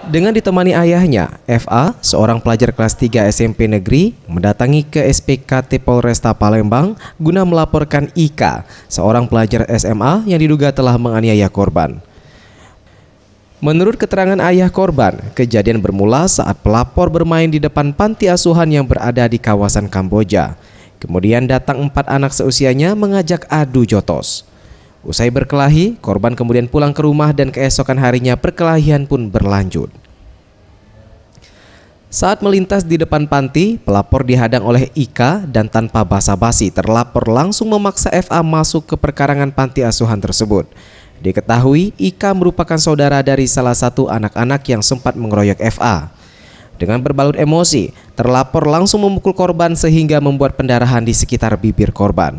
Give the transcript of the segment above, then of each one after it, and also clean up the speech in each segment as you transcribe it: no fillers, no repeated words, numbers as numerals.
Dengan ditemani ayahnya, FA, seorang pelajar kelas 3 SMP negeri, mendatangi ke SPKT Polresta Palembang guna melaporkan Ika, seorang pelajar SMA yang diduga telah menganiaya korban. Menurut keterangan ayah korban, kejadian bermula saat pelapor bermain di depan panti asuhan yang berada di kawasan Kamboja. Kemudian datang 4 anak seusianya mengajak adu jotos. Usai berkelahi, korban kemudian pulang ke rumah dan keesokan harinya perkelahian pun berlanjut. Saat melintas di depan panti, pelapor dihadang oleh Ika dan tanpa basa-basi terlapor langsung memaksa FA masuk ke perkarangan panti asuhan tersebut. Diketahui Ika merupakan saudara dari salah satu anak-anak yang sempat mengeroyok FA. Dengan berbalut emosi, terlapor langsung memukul korban sehingga membuat pendarahan di sekitar bibir korban.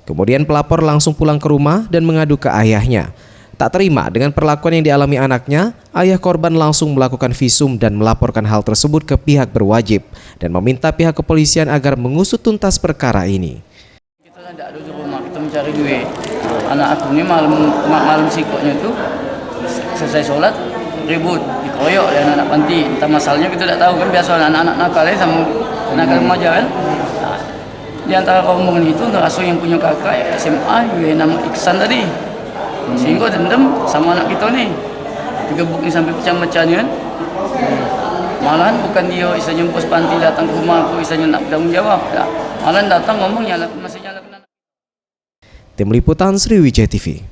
Kemudian pelapor langsung pulang ke rumah dan mengadu ke ayahnya. Tak terima dengan perlakuan yang dialami anaknya, ayah korban langsung melakukan visum dan melaporkan hal tersebut ke pihak berwajib dan meminta pihak kepolisian agar mengusut tuntas perkara ini. Kita tidak ada di rumah, kita mencari duit. Anak aku ini malam sikoknya tuh selesai sholat ribut, dikeroyok oleh anak-anak panti. Entah masalahnya kita tidak tahu kan, biasa anak-anak nakal sama nakal remaja kan. Di antara rombongan itu langsung yang punya kakak SMA yang nama Iksan tadi, sehingga dendam sama anak kita nih, digebuk nih sampai pecah-pecahnya kan. Malahan bukan dia isanya bos panti datang ke rumah aku isanya nak bertanggung jawab, malahan datang ngomong masih nyalakan. Tim Liputan Sriwijaya TV.